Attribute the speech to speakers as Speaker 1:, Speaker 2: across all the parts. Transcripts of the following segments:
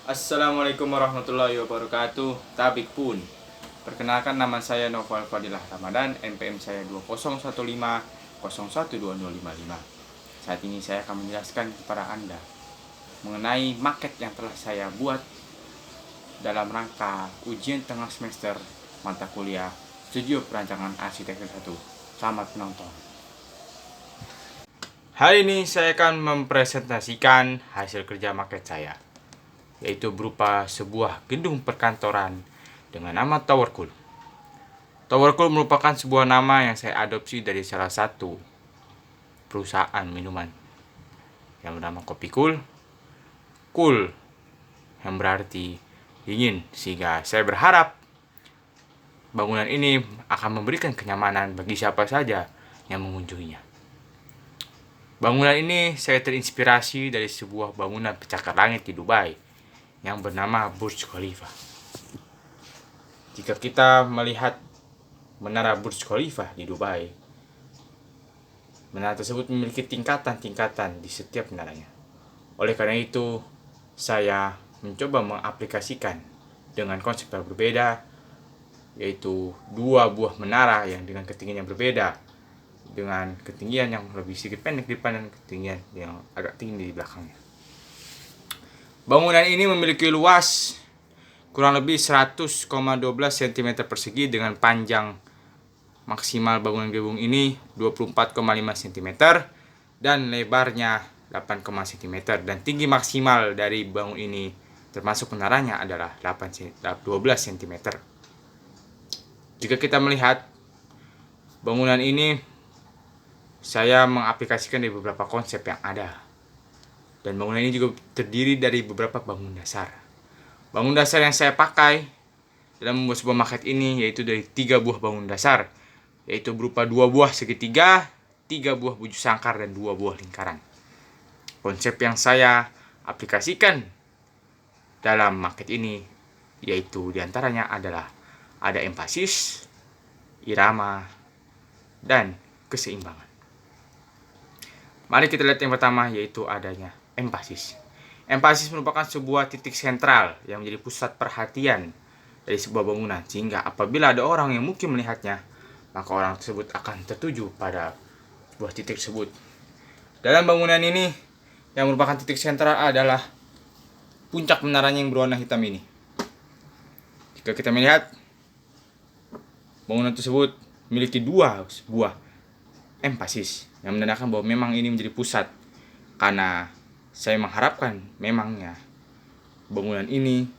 Speaker 1: Assalamualaikum warahmatullahi wabarakatuh. Tabik pun. Perkenalkan, nama saya Noval Fadilah Ramadan, NPM saya 2015012055. Saat ini saya akan menjelaskan kepada Anda mengenai market yang telah saya buat dalam rangka ujian tengah semester mata kuliah Studio Perancangan Arsitektur 1. Selamat menonton. Hari ini saya akan mempresentasikan hasil kerja market saya, yaitu berupa sebuah gedung perkantoran dengan nama Towercool. Towercool merupakan sebuah nama yang saya adopsi dari salah satu perusahaan minuman yang bernama Kopi Cool. Cool yang berarti dingin, sehingga saya berharap bangunan ini akan memberikan kenyamanan bagi siapa saja yang mengunjunginya. Bangunan ini saya terinspirasi dari sebuah bangunan pencakar langit di Dubai yang bernama Burj Khalifa. Jika kita melihat menara Burj Khalifa di Dubai, menara tersebut memiliki tingkatan-tingkatan di setiap menaranya. Oleh karena itu, saya mencoba mengaplikasikan dengan konsep yang berbeda, yaitu dua buah menara yang dengan ketinggian yang berbeda, dengan ketinggian yang lebih sedikit pendek di depan dan ketinggian yang agak tinggi di belakangnya. Bangunan ini memiliki luas kurang lebih 100,12 cm persegi dengan panjang maksimal bangunan gedung ini 24,5 cm dan lebarnya 8 cm, dan tinggi maksimal dari bangun ini termasuk menaranya adalah 12 cm. Jika kita melihat bangunan ini, saya mengaplikasikan dari beberapa konsep yang ada, dan bangunan ini juga terdiri dari beberapa bangun dasar. Bangun dasar yang saya pakai dalam membuat sebuah maket ini yaitu dari 3 buah bangun dasar, yaitu berupa 2 buah segitiga, 3 buah bujur sangkar, dan 2 buah lingkaran. Konsep yang saya aplikasikan dalam maket ini yaitu diantaranya adalah ada empasis, irama, dan keseimbangan. Mari kita lihat yang pertama, yaitu adanya empasis. Empasis merupakan sebuah titik sentral yang menjadi pusat perhatian dari sebuah bangunan, sehingga apabila ada orang yang mungkin melihatnya, maka orang tersebut akan tertuju pada sebuah titik tersebut. Dalam bangunan ini, yang merupakan titik sentral adalah puncak menaranya yang berwarna hitam ini. Jika kita melihat, bangunan tersebut memiliki 2 buah empasis yang menandakan bahwa memang ini menjadi pusat, karena saya mengharapkan memangnya bangunan ini,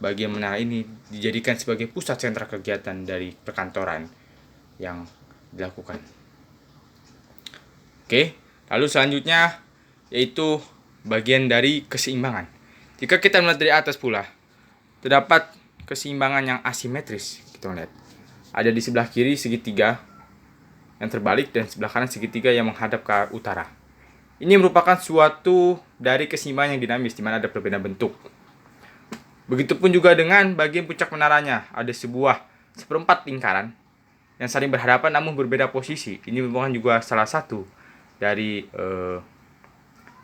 Speaker 1: bagian menara ini dijadikan sebagai pusat sentra kegiatan dari perkantoran yang dilakukan. Oke, lalu selanjutnya yaitu bagian dari keseimbangan. Jika kita melihat dari atas pula, terdapat keseimbangan yang asimetris. Kita melihat ada di sebelah kiri segitiga yang terbalik dan sebelah kanan segitiga yang menghadap ke arah utara. Ini merupakan suatu dari keseimbangan yang dinamis, di mana ada perbedaan bentuk. Begitupun juga dengan bagian puncak menaranya, ada sebuah seperempat lingkaran yang saling berhadapan namun berbeda posisi. Ini merupakan juga salah satu dari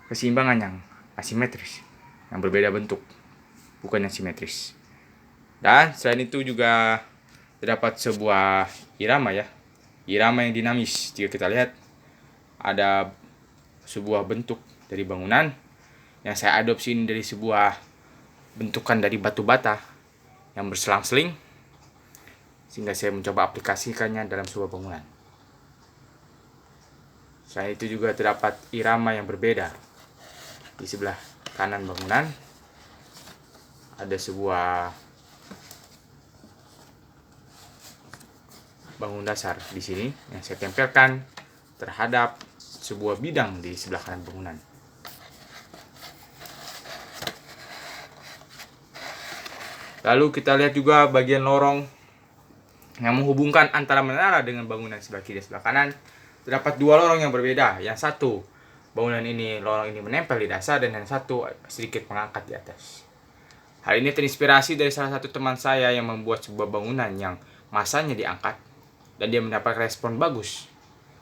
Speaker 1: keseimbangan yang asimetris, yang berbeda bentuk, bukan yang simetris. Dan selain itu juga terdapat sebuah irama ya, irama yang dinamis. Jika kita lihat, ada sebuah bentuk dari bangunan yang saya adopsi ini dari sebuah bentukan dari batu bata yang berselang-seling, sehingga saya mencoba aplikasikannya dalam sebuah bangunan. Selain itu juga terdapat irama yang berbeda. Di sebelah kanan bangunan ada sebuah bangun dasar di sini yang saya tempelkan terhadap sebuah bidang di sebelah kanan bangunan. Lalu kita lihat juga bagian lorong yang menghubungkan antara menara dengan bangunan sebelah kiri dan sebelah kanan. Terdapat 2 lorong yang berbeda. Yang satu, bangunan ini, lorong ini menempel di dasar, dan yang satu sedikit mengangkat di atas. Hal ini terinspirasi dari salah satu teman saya yang membuat sebuah bangunan yang masanya diangkat dan dia mendapat respon bagus.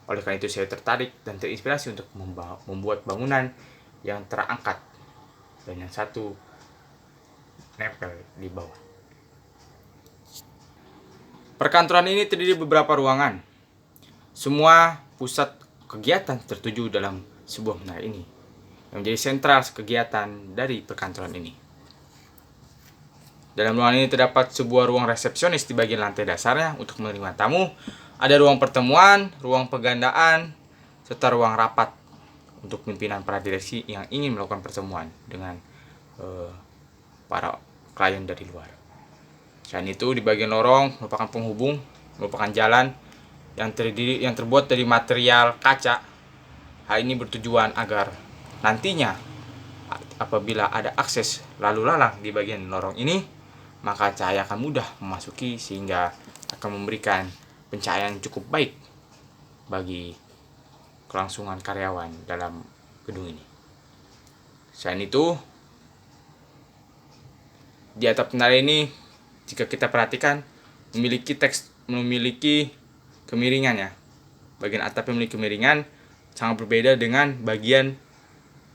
Speaker 1: Oleh karena itu saya tertarik dan terinspirasi untuk membuat bangunan yang terangkat, dan yang satu nempel di bawah. Perkantoran ini terdiri beberapa ruangan. Semua pusat kegiatan tertuju dalam sebuah menara ini, yang menjadi sentral kegiatan dari perkantoran ini. Dalam ruangan ini terdapat sebuah ruang resepsionis di bagian lantai dasarnya untuk menerima tamu. Ada ruang pertemuan, ruang penggandaan, serta ruang rapat untuk pimpinan para direksi yang ingin melakukan pertemuan dengan para klien dari luar. Selain itu, di bagian lorong merupakan penghubung, merupakan jalan yang terbuat dari material kaca. Hal ini bertujuan agar nantinya apabila ada akses lalu lalang di bagian lorong ini, maka cahaya akan mudah memasuki sehingga akan memberikan pencahayaan yang cukup baik bagi kelangsungan karyawan dalam gedung ini. Selain itu, di atap menara ini jika kita perhatikan memiliki kemiringan ya. Bagian atapnya memiliki kemiringan, sangat berbeda dengan bagian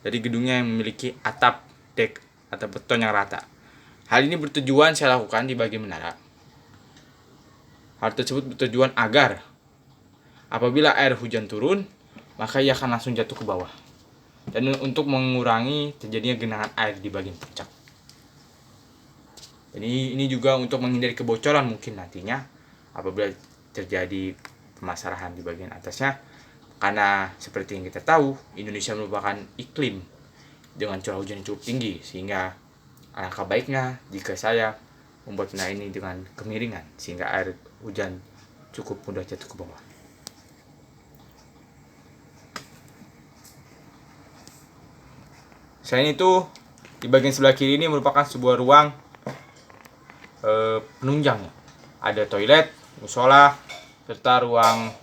Speaker 1: dari gedungnya yang memiliki atap dek atau beton yang rata. Hal ini bertujuan saya lakukan di bagian menara. Hal tersebut bertujuan agar apabila air hujan turun, maka ia akan langsung jatuh ke bawah. Dan untuk mengurangi terjadinya genangan air di bagian puncak. Jadi ini juga untuk menghindari kebocoran mungkin nantinya apabila terjadi permasalahan di bagian atasnya. Karena seperti yang kita tahu, Indonesia merupakan iklim dengan curah hujan yang cukup tinggi, sehingga alangkah baiknya jika saya membuat menara ini dengan kemiringan sehingga air hujan cukup mudah jatuh ke bawah. Selain itu, di bagian sebelah kiri ini merupakan sebuah ruang penunjang. Ada toilet, musola, serta ruang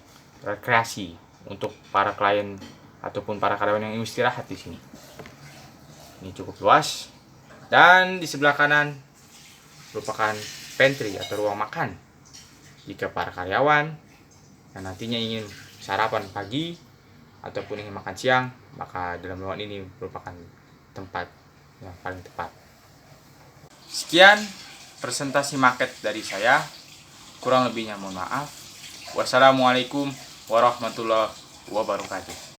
Speaker 1: rekreasi untuk para klien ataupun para karyawan yang ingin istirahat di sini. Ini cukup luas. Dan di sebelah kanan merupakan pantry atau ruang makan. Jika para karyawan yang nantinya ingin sarapan pagi ataupun ingin makan siang, maka dalam ruangan ini merupakan tempat yang paling tepat. Sekian presentasi market dari saya. Kurang lebihnya mohon maaf. Wassalamualaikum warahmatullahi wabarakatuh.